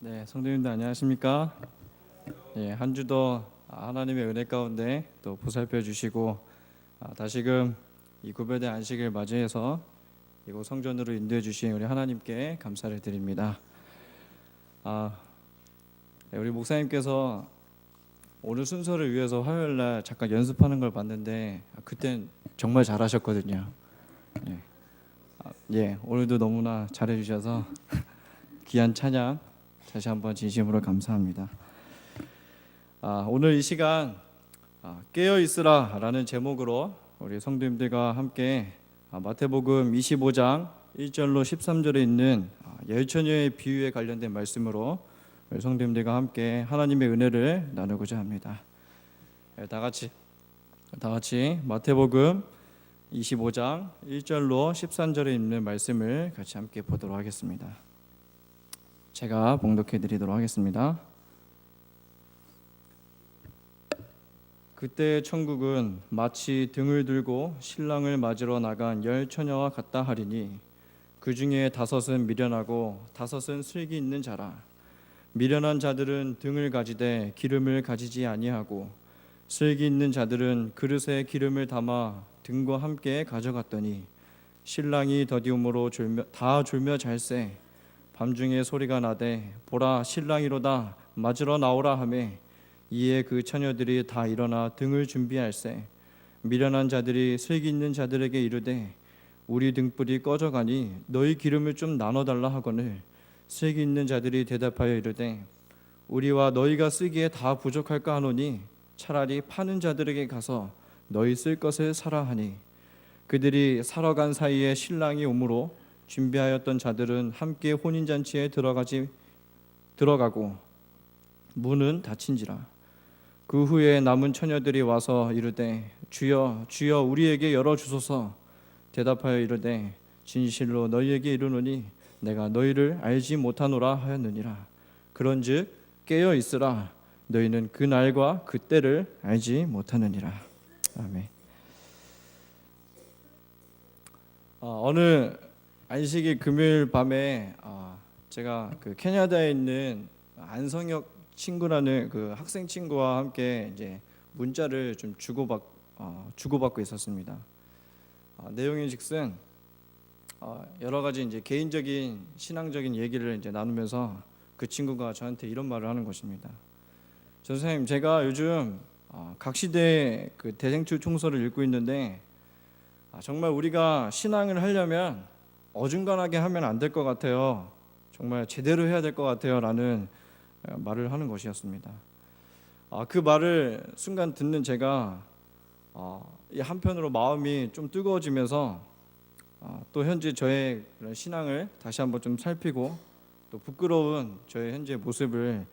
네, 성도님들 안녕하십니까? 예, 한 주도 하나님의 은혜 가운데 또 보살펴 주시고 다시금 이 구별된 안식을 맞이해서 이곳 성전으로 인도해 주신 우리 하나님께 감사를 드립니다. 네, 우리 목사님께서 오늘 순서를 위해서 화요일 날 잠깐 연습하는 걸 봤는데 그땐 정말 잘하셨거든요. 예, 예, 오늘도 너무나 잘해 주셔서 귀한 찬양 다시 한번 진심으로 감사합니다. 오늘 이 시간 깨어 있으라라는 제목으로 우리 성도님들과 함께 마태복음 25장 1절로 13절에 있는 열처녀의 비유에 관련된 말씀으로 우리 성도님들과 함께 하나님의 은혜를 나누고자 합니다. 다 같이 마태복음 25장 1절로 13절에 있는 말씀을 같이 함께 보도록 하겠습니다. 제가 봉독해 드리도록 하겠습니다. 그때 천국은 마치 등을 들고 신랑을 맞으러 나간 10처녀와 같다 하리니 그 중에 5은 미련하고 5은 슬기 있는 자라. 미련한 자들은 등을 가지되 기름을 가지지 아니하고 슬기 있는 자들은 그릇에 기름을 담아 등과 함께 가져갔더니 신랑이 더디움으로 다 졸며 잘새 밤중에 소리가 나되 보라 신랑이로다 맞으러 나오라 하매 이에 그 처녀들이 다 일어나 등을 준비할세 미련한 자들이 슬기 있는 자들에게 이르되 우리 등불이 꺼져가니 너희 기름을 좀 나눠달라 하거늘 슬기 있는 자들이 대답하여 이르되 우리와 너희가 쓰기에 다 부족할까 하노니 차라리 파는 자들에게 가서 너희 쓸 것을 사라 하니 그들이 사러 간 사이에 신랑이 오므로 준비하였던 자들은 함께 혼인잔치에 들어가고 문은 닫힌지라. 그 후에 남은 처녀들이 와서 이르되 주여 주여 우리에게 열어주소서. 대답하여 이르되 진실로 너희에게 이르노니 내가 너희를 알지 못하노라 하였느니라. 그런즉 깨어 있으라. 너희는 그 날과 그 때를 알지 못하느니라. 아멘. 어느 안식일 금요일 밤에 제가 그 캐나다에 있는 안성혁 친구라는 그 학생 친구와 함께 이제 문자를 좀 주고받고 있었습니다. 내용인즉슨 여러 가지 이제 개인적인 신앙적인 얘기를 이제 나누면서 그 친구가 저한테 이런 말을 하는 것입니다. 선생님, 제가 요즘 각시대 그 대생출 총서를 읽고 있는데 정말 우리가 신앙을 하려면 어중간하게 하면 안 될 것 같아요. 정말 제대로 해야 될 것 같아요 라는 말을 하는 것이었습니다. 그 말을 순간 듣는 제가 한편으로 마음이 좀 뜨거워지면서 또 현재 저의 그런 신앙을 다시 한번 좀 살피고 또 부끄러운 저의 현재 모습을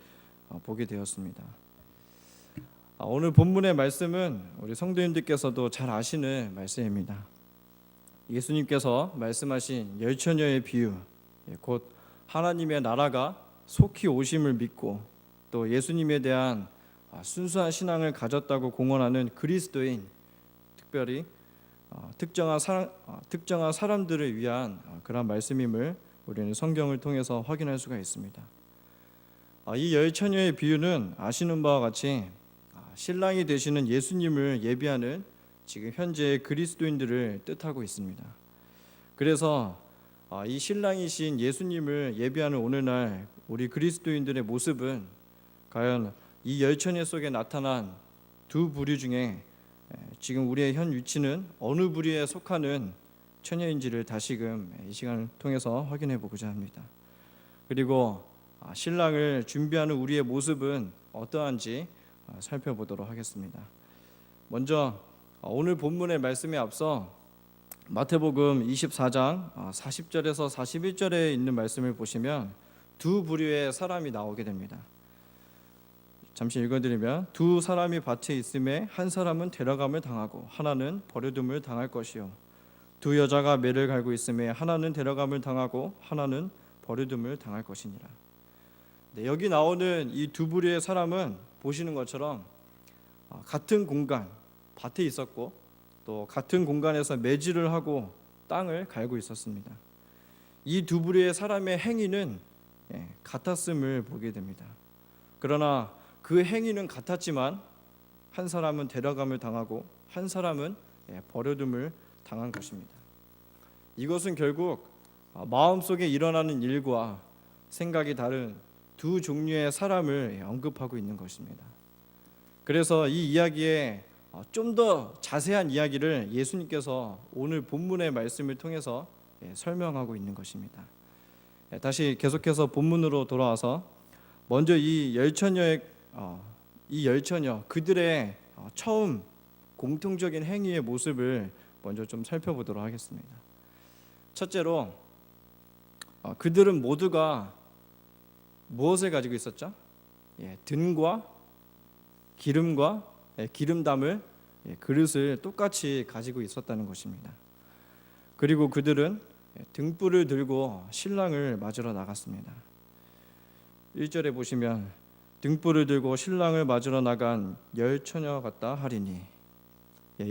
보게 되었습니다. 오늘 본문의 말씀은 우리 성도님들께서도 잘 아시는 말씀입니다. 예수님께서 말씀하신 열처녀의 비유, 곧 하나님의 나라가 속히 오심을 믿고 또 예수님에 대한 순수한 신앙을 가졌다고 공언하는 그리스도인, 특별히 특정한 사람들을 위한 그런 말씀임을 우리는 성경을 통해서 확인할 수가 있습니다. 이 열처녀의 비유는 아시는 바와 같이 신랑이 되시는 예수님을 예비하는 지금 현재의 그리스도인들을 뜻하고 있습니다. 그래서 이 신랑이신 예수님을 예비하는 오늘날 우리 그리스도인들의 모습은 과연 이 열처녀 속에 나타난 두 부류 중에 지금 우리의 현 위치는 어느 부류에 속하는 처녀인지를 다시금 이 시간을 통해서 확인해 보고자 합니다. 그리고 신랑을 준비하는 우리의 모습은 어떠한지 살펴보도록 하겠습니다. 먼저 오늘 본문의 말씀에 앞서 마태복음 24장 40절에서 41절에 있는 말씀을 보시면 두 부류의 사람이 나오게 됩니다. 잠시 읽어드리면 두 사람이 밭에 있음에 한 사람은 데려감을 당하고 하나는 버려둠을 당할 것이요 두 여자가 매를 갈고 있음에 하나는 데려감을 당하고 하나는 버려둠을 당할 것이니라. 여기 나오는 이 두 부류의 사람은 보시는 것처럼 같은 공간 밭에 있었고 또 같은 공간에서 매질을 하고 땅을 갈고 있었습니다. 이 두 부류의 사람의 행위는 같았음을 보게 됩니다. 그러나 그 행위는 같았지만 한 사람은 데려감을 당하고 한 사람은 버려둠을 당한 것입니다. 이것은 결국 마음속에 일어나는 일과 생각이 다른 두 종류의 사람을 언급하고 있는 것입니다. 그래서 이 이야기에 좀 더 자세한 이야기를 예수님께서 오늘 본문의 말씀을 통해서 설명하고 있는 것입니다. 다시 계속해서 본문으로 돌아와서 먼저 이 열처녀 그들의 처음 공통적인 행위의 모습을 먼저 좀 살펴보도록 하겠습니다. 첫째로 그들은 모두가 무엇을 가지고 있었죠? 등과 기름과 기름 담을 그릇을 똑같이 가지고 있었다는 것입니다. 그리고 그들은 등불을 들고 신랑을 맞으러 나갔습니다. 1절에 보시면 등불을 들고 신랑을 맞으러 나간 열처녀 같다 하리니,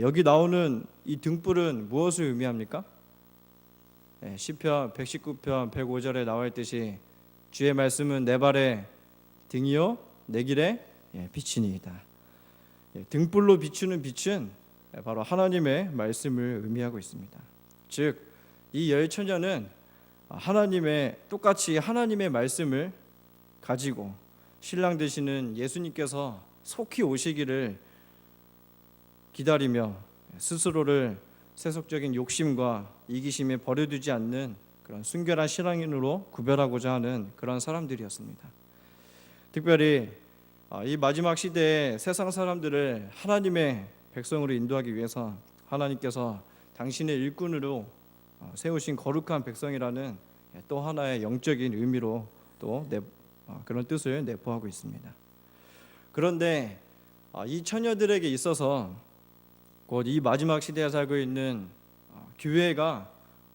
여기 나오는 이 등불은 무엇을 의미합니까? 시편 119편 105절에 나와 있듯이 주의 말씀은 내 발의 등이요 내 길의 빛이니이다. 등불로 비추는 빛은 바로 하나님의 말씀을 의미하고 있습니다. 즉, 이 열처녀는 똑같이 하나님의 말씀을 가지고 신랑 되시는 예수님께서 속히 오시기를 기다리며 스스로를 세속적인 욕심과 이기심에 버려두지 않는 그런 순결한 신앙인으로 구별하고자 하는 그런 사람들이었습니다. 특별히 이 마지막 시대에 세상 사람들을 하나님의 백성으로 인도하기 위해서 하나님께서 당신의 일꾼으로 세우신 거룩한 백성이라는 또 하나의 영적인 의미로 또 그런 뜻을 내포하고 있습니다. 그런데 이 처녀들에게 있어서 곧 이 마지막 시대에 살고 있는 교회가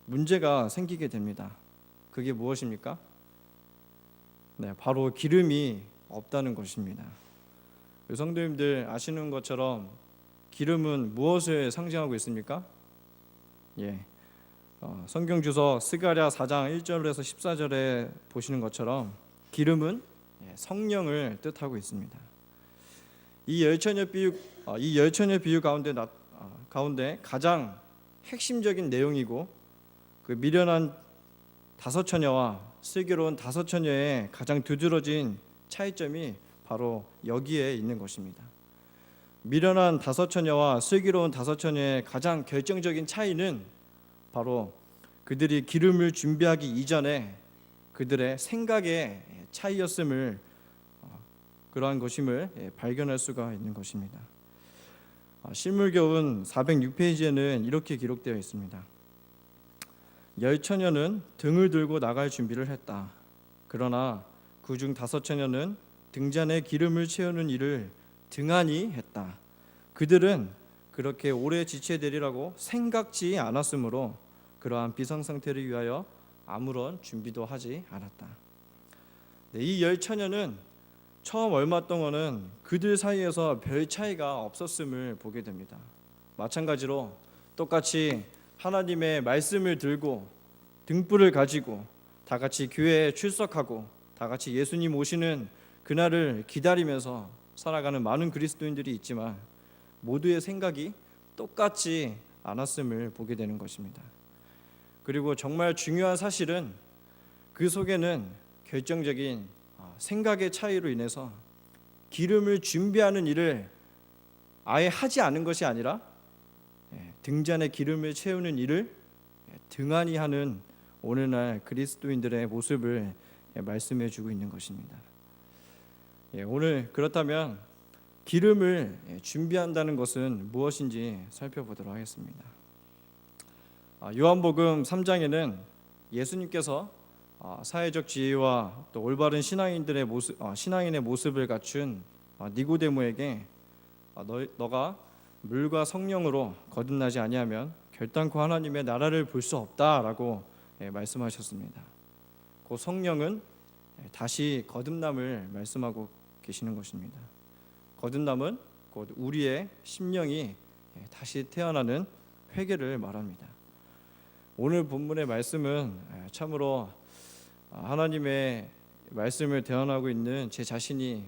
문제가 생기게 됩니다. 그게 무엇입니까? 바로 기름이 없다는 것입니다. 성도님들 아시는 것처럼 기름은 무엇을 상징하고 있습니까? 성경 주석 스가랴 4장 1절에서 14절에 보시는 것처럼 기름은 성령을 뜻하고 있습니다. 이 열처녀 비유 가운데 가장 핵심적인 내용이고 그 미련한 다섯 처녀와 슬기로운 다섯 처녀의 가장 두드러진 차이점이 바로 여기에 있는 것입니다. 미련한 다섯 처녀와 슬기로운 다섯 처녀의 가장 결정적인 차이는 바로 그들이 기름을 준비하기 이전에 그들의 생각의 차이였음을 그러한 것임을 발견할 수가 있는 것입니다. 실물교훈 406페이지에는 이렇게 기록되어 있습니다. 열처녀는 등을 들고 나갈 준비를 했다. 그러나 그중 다섯 처녀는 등잔에 기름을 채우는 일을 등한히 했다. 그들은 그렇게 오래 지체되리라고 생각지 않았으므로 그러한 비상상태를 위하여 아무런 준비도 하지 않았다. 이 열처녀는 처음 얼마 동안은 그들 사이에서 별 차이가 없었음을 보게 됩니다. 마찬가지로 똑같이 하나님의 말씀을 들고 등불을 가지고 다 같이 교회에 출석하고 다 같이 예수님 오시는 그날을 기다리면서 살아가는 많은 그리스도인들이 있지만 모두의 생각이 똑같지 않았음을 보게 되는 것입니다. 그리고 정말 중요한 사실은 그 속에는 결정적인 생각의 차이로 인해서 기름을 준비하는 일을 아예 하지 않은 것이 아니라 등잔에 기름을 채우는 일을 등한히 하는 오늘날 그리스도인들의 모습을 말씀해 주고 있는 것입니다. 오늘 그렇다면 기름을 준비한다는 것은 무엇인지 살펴보도록 하겠습니다. 요한복음 3장에는 예수님께서 사회적 지위와 또 올바른 신앙인의 모습을 갖춘 니고데모에게 너가 물과 성령으로 거듭나지 아니하면 결단코 하나님의 나라를 볼 수 없다라고 말씀하셨습니다. 그 성령은 다시 거듭남을 말씀하고 계시는 것입니다. 거듭남은 곧 우리의 심령이 다시 태어나는 회개를 말합니다. 오늘 본문의 말씀은 참으로 하나님의 말씀을 대언하고 있는 제 자신이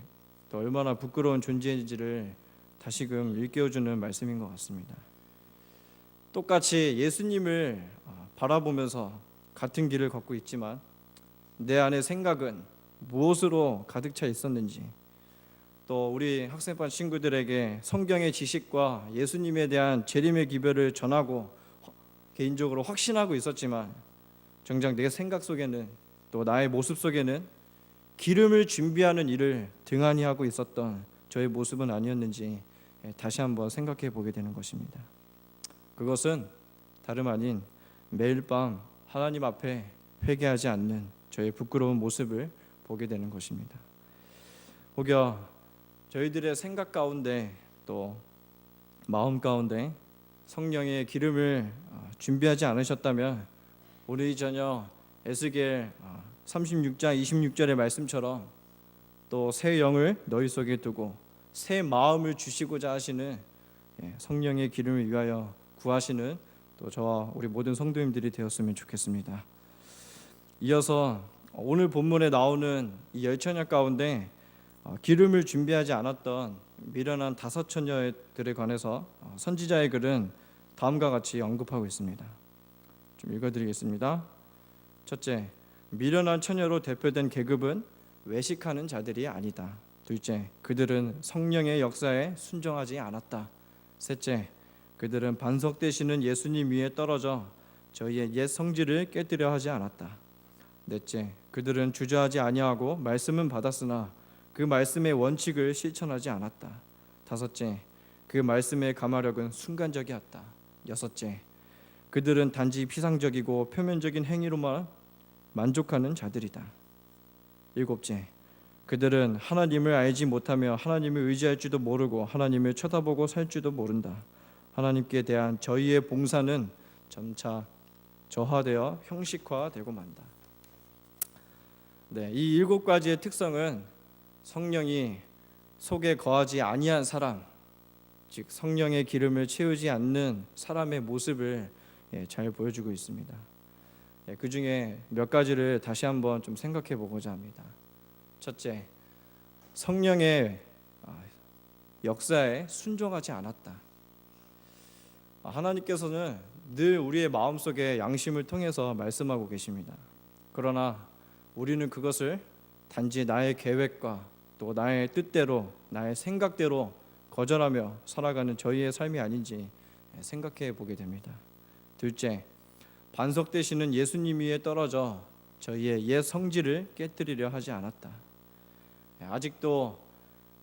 또 얼마나 부끄러운 존재인지를 다시금 일깨워주는 말씀인 것 같습니다. 똑같이 예수님을 바라보면서 같은 길을 걷고 있지만 내 안의 생각은 무엇으로 가득 차 있었는지, 또 우리 학생반 친구들에게 성경의 지식과 예수님에 대한 재림의 기별을 전하고 개인적으로 확신하고 있었지만 정작 내 생각 속에는, 또 나의 모습 속에는 기름을 준비하는 일을 등한히 하고 있었던 저의 모습은 아니었는지 다시 한번 생각해 보게 되는 것입니다. 그것은 다름 아닌 매일 밤 하나님 앞에 회개하지 않는 저의 부끄러운 모습을 보게 되는 것입니다. 혹여 저희들의 생각 가운데 또 마음 가운데 성령의 기름을 준비하지 않으셨다면 오늘 이 저녁 에스겔 36장 26절의 말씀처럼 또 새 영을 너희 속에 두고 새 마음을 주시고자 하시는 성령의 기름을 위하여 구하시는 또 저와 우리 모든 성도님들이 되었으면 좋겠습니다. 이어서 오늘 본문에 나오는 이 열처녀 가운데 기름을 준비하지 않았던 미련한 5 처녀들에 관해서 선지자의 글은 다음과 같이 언급하고 있습니다. 좀 읽어드리겠습니다. 첫째, 미련한 처녀로 대표된 계급은 외식하는 자들이 아니다. 둘째, 그들은 성령의 역사에 순종하지 않았다. 셋째, 그들은 반석 되시는 예수님 위에 떨어져 저희의 옛 성질을 깨뜨려 하지 않았다. 넷째, 그들은 주저하지 아니하고 말씀은 받았으나 그 말씀의 원칙을 실천하지 않았다. 다섯째, 그 말씀의 가마력은 순간적이었다. 여섯째, 그들은 단지 피상적이고 표면적인 행위로만 만족하는 자들이다. 일곱째, 그들은 하나님을 알지 못하며 하나님을 의지할 줄도 모르고 하나님을 쳐다보고 살 줄도 모른다. 하나님께 대한 저희의 봉사는 점차 저하되어 형식화되고 만다. 이 7가지의 특성은 성령이 속에 거하지 아니한 사람, 즉 성령의 기름을 채우지 않는 사람의 모습을 잘 보여주고 있습니다. 그 중에 몇 가지를 다시 한번 좀 생각해 보고자 합니다. 첫째, 성령의 역사에 순종하지 않았다. 하나님께서는 늘 우리의 마음속에 양심을 통해서 말씀하고 계십니다. 그러나 우리는 그것을 단지 나의 계획과 또 나의 뜻대로, 나의 생각대로 거절하며 살아가는 저희의 삶이 아닌지 생각해 보게 됩니다. 둘째, 반석 되시는 예수님 위에 떨어져 저희의 옛 성질을 깨뜨리려 하지 않았다. 아직도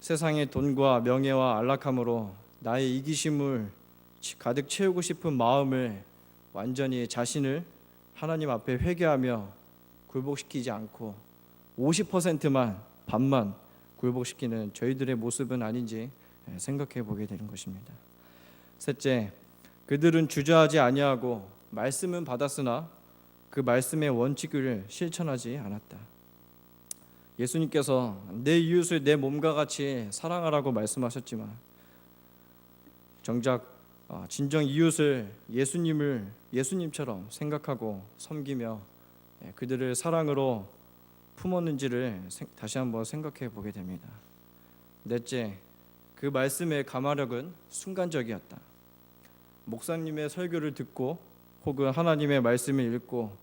세상의 돈과 명예와 안락함으로 나의 이기심을 가득 채우고 싶은 마음을 완전히 자신을 하나님 앞에 회개하며 굴복시키지 않고 50%만, 반만 굴복시키는 저희들의 모습은 아닌지 생각해 보게 되는 것입니다. 셋째, 그들은 주저하지 아니하고 말씀은 받았으나 그 말씀의 원칙을 실천하지 않았다. 예수님께서 내 이웃을 내 몸과 같이 사랑하라고 말씀하셨지만 정작 진정 이웃을 예수님처럼 생각하고 섬기며 그들을 사랑으로 품었는지를 다시 한번 생각해 보게 됩니다. 넷째, 그 말씀의 가마력은 순간적이었다. 목사님의 설교를 듣고 혹은 하나님의 말씀을 읽고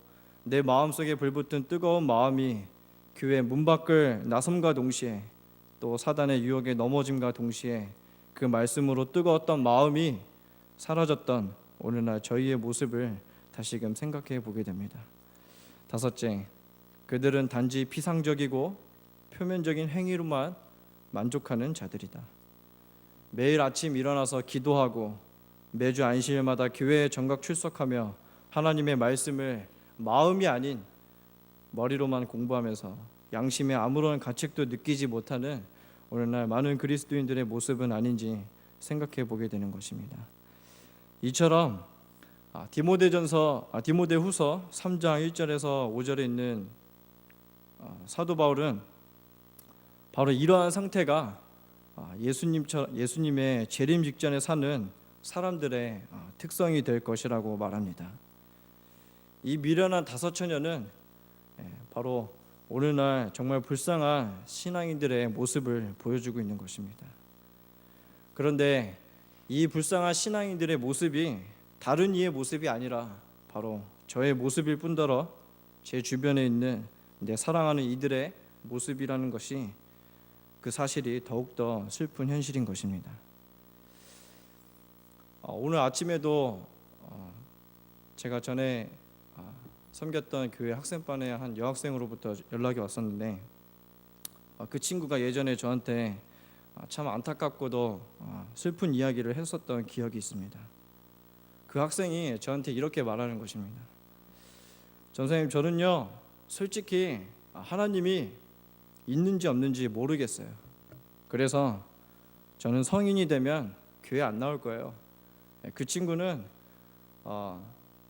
내 마음속에 불붙은 뜨거운 마음이 교회 문 밖을 나섬과 동시에 또 사단의 유혹에 넘어짐과 동시에 그 말씀으로 뜨거웠던 마음이 사라졌던 오늘날 저희의 모습을 다시금 생각해 보게 됩니다. 다섯째, 그들은 단지 피상적이고 표면적인 행위로만 만족하는 자들이다. 매일 아침 일어나서 기도하고 매주 안식일마다 교회에 정각 출석하며 하나님의 말씀을 마음이 아닌 머리로만 공부하면서 양심에 아무런 가책도 느끼지 못하는 오늘날 많은 그리스도인들의 모습은 아닌지 생각해 보게 되는 것입니다. 이처럼 디모데후서 3장 1절에서 5절에 있는 사도 바울은 바로 이러한 상태가 예수님의 재림 직전에 사는 사람들의 특성이 될 것이라고 말합니다. 이 미련한 5 처녀는 바로 오늘날 정말 불쌍한 신앙인들의 모습을 보여주고 있는 것입니다. 그런데 이 불쌍한 신앙인들의 모습이 다른 이의 모습이 아니라 바로 저의 모습일 뿐더러 제 주변에 있는 내 사랑하는 이들의 모습이라는 것이, 그 사실이 더욱더 슬픈 현실인 것입니다. 오늘 아침에도 제가 전에 섬겼던 교회 학생반의 한 여학생으로부터 연락이 왔었는데, 그 친구가 예전에 저한테 참 안타깝고도 슬픈 이야기를 했었던 기억이 있습니다. 그 학생이 저한테 이렇게 말하는 것입니다. 전사님, 저는요 솔직히 하나님이 있는지 없는지 모르겠어요. 그래서 저는 성인이 되면 교회 안 나올 거예요. 그 친구는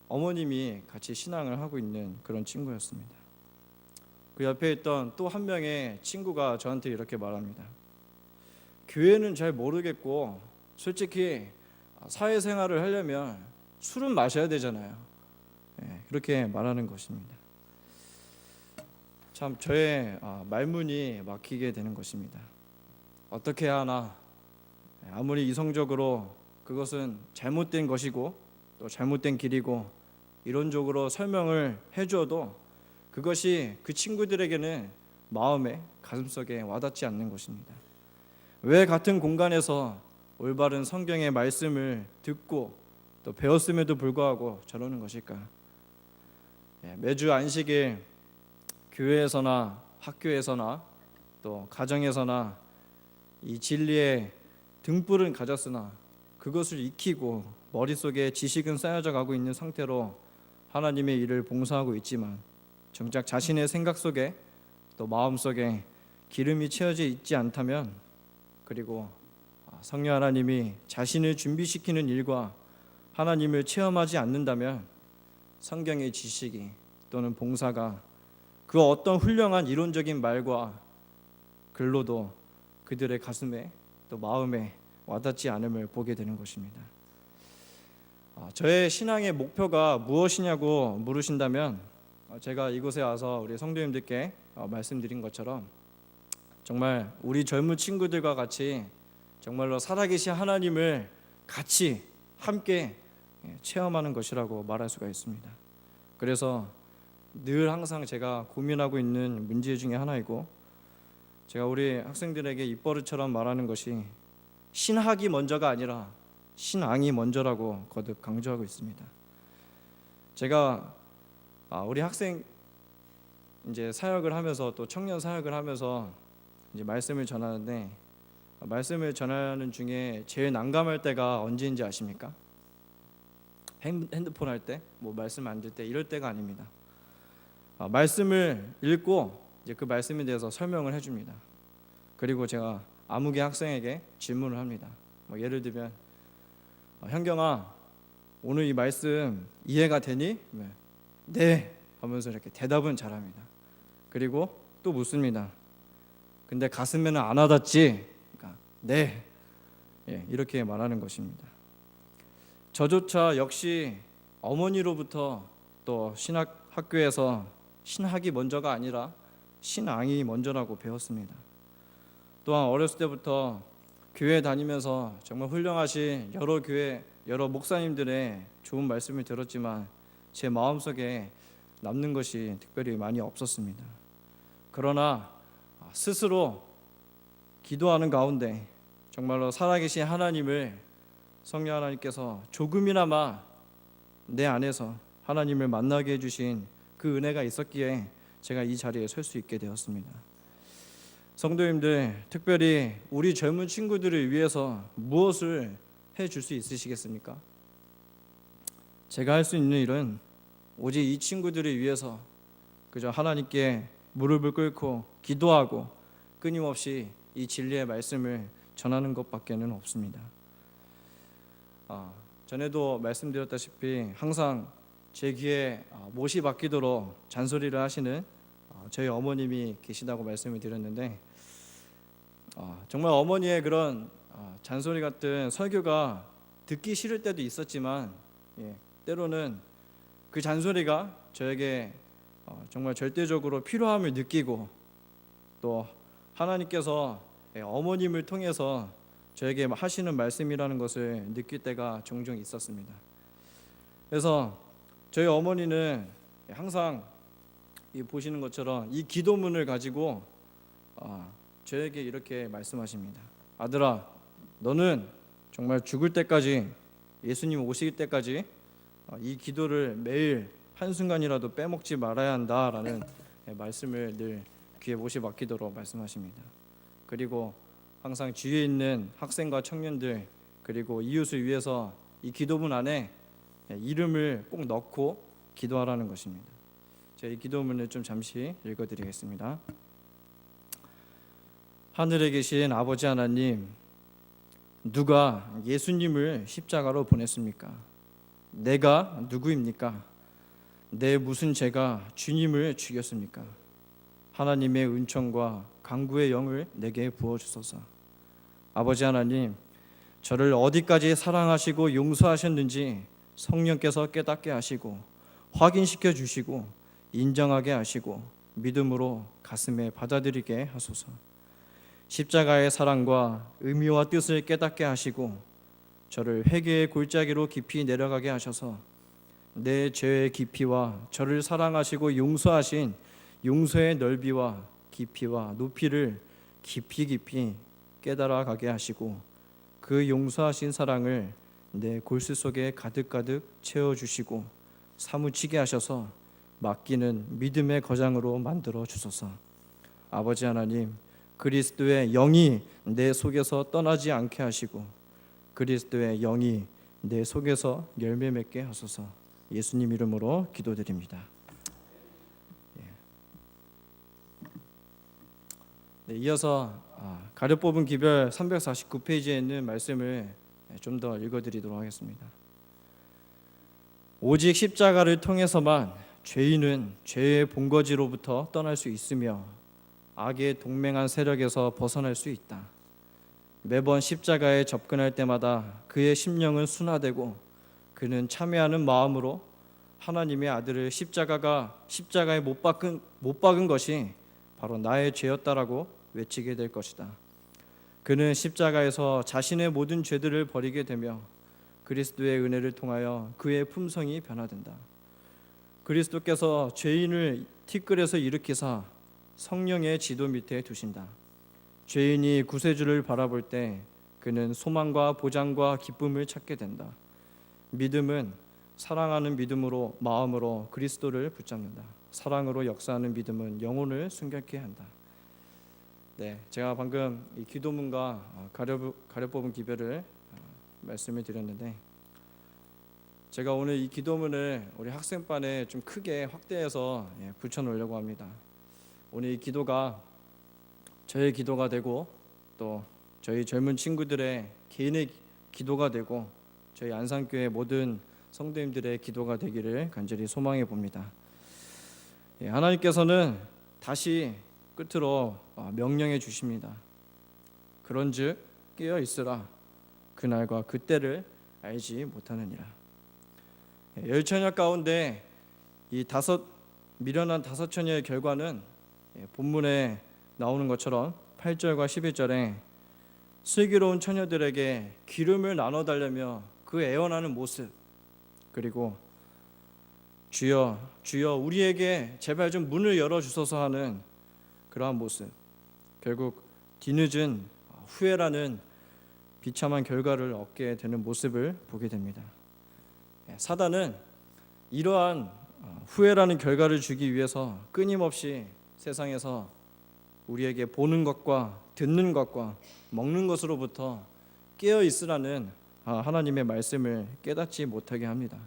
어머님이 같이 신앙을 하고 있는 그런 친구였습니다. 그 옆에 있던 또 한 명의 친구가 저한테 이렇게 말합니다. 교회는 잘 모르겠고 솔직히 사회생활을 하려면 술은 마셔야 되잖아요. 그렇게 말하는 것입니다. 참 저의 말문이 막히게 되는 것입니다. 어떻게 해야 하나? 아무리 이성적으로 그것은 잘못된 것이고 또 잘못된 길이고 이론적으로 설명을 해주어도 그것이 그 친구들에게는 마음에, 가슴속에 와닿지 않는 것입니다. 왜 같은 공간에서 올바른 성경의 말씀을 듣고 또 배웠음에도 불구하고 저러는 것일까? 매주 안식일 교회에서나 학교에서나 또 가정에서나 이 진리의 등불은 가졌으나 그것을 익히고 머릿속에 지식은 쌓여져 가고 있는 상태로 하나님의 일을 봉사하고 있지만 정작 자신의 생각 속에 또 마음 속에 기름이 채워져 있지 않다면, 그리고 성령 하나님이 자신을 준비시키는 일과 하나님을 체험하지 않는다면 성경의 지식이 또는 봉사가 그 어떤 훌륭한 이론적인 말과 글로도 그들의 가슴에 또 마음에 와닿지 않음을 보게 되는 것입니다. 저의 신앙의 목표가 무엇이냐고 물으신다면 제가 이곳에 와서 우리 성도님들께 말씀드린 것처럼 정말 우리 젊은 친구들과 같이 정말로 살아계신 하나님을 같이 함께 체험하는 것이라고 말할 수가 있습니다. 그래서 늘 항상 제가 고민하고 있는 문제 중에 하나이고, 제가 우리 학생들에게 입버릇처럼 말하는 것이 신학이 먼저가 아니라 신앙이 먼저라고 거듭 강조하고 있습니다. 제가 우리 학생 이제 사역을 하면서 또 청년 사역을 하면서 이제 말씀을 전하는데, 말씀을 전하는 중에 제일 난감할 때가 언제인지 아십니까? 핸드폰 할 때, 뭐 말씀 안 들 때, 이럴 때가 아닙니다. 말씀을 읽고 이제 그 말씀에 대해서 설명을 해줍니다. 그리고 제가 아무개 학생에게 질문을 합니다. 예를 들면 현경아, 오늘 이 말씀 이해가 되니? 네 하면서 이렇게 대답은 잘합니다. 그리고 또 묻습니다. 근데 가슴에는 안 와닿지? 그러니까 네, 이렇게 말하는 것입니다. 저조차 역시 어머니로부터 또 신학 학교에서 신학이 먼저가 아니라 신앙이 먼저라고 배웠습니다. 또한 어렸을 때부터 교회 다니면서 정말 훌륭하신 여러 교회 여러 목사님들의 좋은 말씀을 들었지만 제 마음속에 남는 것이 특별히 많이 없었습니다. 그러나 스스로 기도하는 가운데 정말로 살아계신 하나님을, 성령 하나님께서 조금이나마 내 안에서 하나님을 만나게 해주신 그 은혜가 있었기에 제가 이 자리에 설 수 있게 되었습니다. 성도님들, 특별히 우리 젊은 친구들을 위해서 무엇을 해줄 수 있으시겠습니까? 제가 할 수 있는 일은 오직 이 친구들을 위해서 그저 하나님께 무릎을 꿇고 기도하고 끊임없이 이 진리의 말씀을 전하는 것밖에는 없습니다. 전에도 말씀드렸다시피 항상 제 귀에 못이 박히도록 잔소리를 하시는 저희 어머님이 계시다고 말씀을 드렸는데, 정말 어머니의 그런 잔소리 같은 설교가 듣기 싫을 때도 있었지만 때로는 그 잔소리가 저에게 정말 절대적으로 필요함을 느끼고 또 하나님께서 어머님을 통해서 저에게 하시는 말씀이라는 것을 느낄 때가 종종 있었습니다. 그래서 저희 어머니는 항상 보시는 것처럼 이 기도문을 가지고 저에게 이렇게 말씀하십니다. 아들아, 너는 정말 죽을 때까지, 예수님 오실 때까지 이 기도를 매일 한순간이라도 빼먹지 말아야 한다라는 말씀을 늘 귀에 못이 박히도록 말씀하십니다. 그리고 항상 주위에 있는 학생과 청년들 그리고 이웃을 위해서 이 기도문 안에 이름을 꼭 넣고 기도하라는 것입니다. 제가 이 기도문을 좀 잠시 읽어드리겠습니다. 하늘에 계신 아버지 하나님, 누가 예수님을 십자가로 보냈습니까? 내가 누구입니까? 내 무슨 죄가 주님을 죽였습니까? 하나님의 은총과 강구의 영을 내게 부어주소서. 아버지 하나님, 저를 어디까지 사랑하시고 용서하셨는지 성령께서 깨닫게 하시고 확인시켜 주시고 인정하게 하시고 믿음으로 가슴에 받아들이게 하소서. 십자가의 사랑과 의미와 뜻을 깨닫게 하시고 저를 회개의 골짜기로 깊이 내려가게 하셔서 내 죄의 깊이와 저를 사랑하시고 용서하신 용서의 넓이와 깊이와 높이를 깊이 깨달아 가게 하시고 그 용서하신 사랑을 내 골수 속에 가득 채워주시고 사무치게 하셔서 맡기는 믿음의 거장으로 만들어 주소서. 아버지 하나님, 그리스도의 영이 내 속에서 떠나지 않게 하시고 그리스도의 영이 내 속에서 열매 맺게 하소서. 예수님 이름으로 기도드립니다. 이어서 가려 뽑은 기별 349페이지에 있는 말씀을 좀 더 읽어드리도록 하겠습니다. 오직 십자가를 통해서만 죄인은 죄의 본거지로부터 떠날 수 있으며 악의 동맹한 세력에서 벗어날 수 있다. 매번 십자가에 접근할 때마다 그의 심령은 순화되고 그는 참회하는 마음으로 하나님의 아들을 십자가에 못 박은 것이 바로 나의 죄였다라고 외치게 될 것이다. 그는 십자가에서 자신의 모든 죄들을 버리게 되며 그리스도의 은혜를 통하여 그의 품성이 변화된다. 그리스도께서 죄인을 티끌에서 일으키사 성령의 지도 밑에 두신다. 죄인이 구세주를 바라볼 때 그는 소망과 보장과 기쁨을 찾게 된다. 믿음은 사랑하는 믿음으로 마음으로 그리스도를 붙잡는다. 사랑으로 역사하는 믿음은 영혼을 순결케 한다. 제가 방금 이 기도문과 가려 뽑은 기별을 말씀을 드렸는데 제가 오늘 이 기도문을 우리 학생반에 좀 크게 확대해서 붙여놓으려고 합니다. 오늘 이 기도가 저의 기도가 되고 또 저희 젊은 친구들의 개인의 기도가 되고 저희 안산교회 모든 성도님들의 기도가 되기를 간절히 소망해 봅니다. 하나님께서는 다시 끝으로 명령해 주십니다. 그런즉 깨어 있으라. 그날과 그때를 알지 못하느니라. 열처녀 가운데 이 미련한 다섯 처녀의 결과는 본문에 나오는 것처럼 8절과 11절에 슬기로운 처녀들에게 기름을 나눠 달라며 그 애원하는 모습, 그리고 주여 우리에게 제발 좀 문을 열어주소서 하는 그러한 모습, 결국 뒤늦은 후회라는 비참한 결과를 얻게 되는 모습을 보게 됩니다. 사단은 이러한 후회라는 결과를 주기 위해서 끊임없이 세상에서 우리에게 보는 것과 듣는 것과 먹는 것으로부터 깨어 있으라는 하나님의 말씀을 깨닫지 못하게 합니다.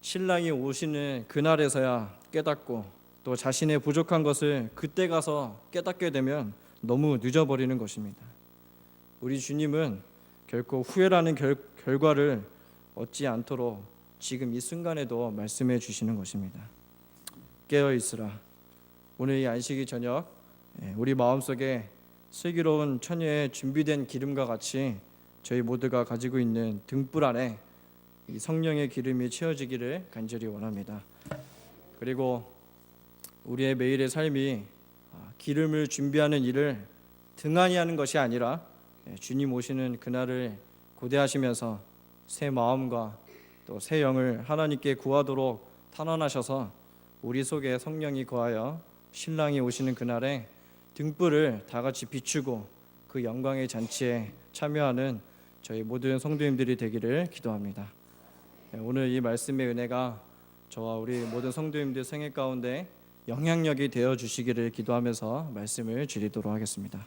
신랑이 오시는 그날에서야 깨닫고 또 자신의 부족한 것을 그때 가서 깨닫게 되면 너무 늦어버리는 것입니다. 우리 주님은 결코 후회라는 결과를 얻지 않도록 지금 이 순간에도 말씀해 주시는 것입니다. 깨어 있으라. 오늘 이 안식일 저녁 우리 마음속에 슬기로운 처녀의 준비된 기름과 같이 저희 모두가 가지고 있는 등불 안에 이 성령의 기름이 채워지기를 간절히 원합니다. 그리고 우리의 매일의 삶이 기름을 준비하는 일을 등한히 하는 것이 아니라 주님 오시는 그날을 고대하시면서 새 마음과 또 새 영을 하나님께 구하도록 탄원하셔서 우리 속에 성령이 거하여 신랑이 오시는 그날에 등불을 다 같이 비추고 그 영광의 잔치에 참여하는 저희 모든 성도님들이 되기를 기도합니다. 오늘 이 말씀의 은혜가 저와 우리 모든 성도님들 생애 가운데 영향력이 되어 주시기를 기도하면서 말씀을 드리도록 하겠습니다.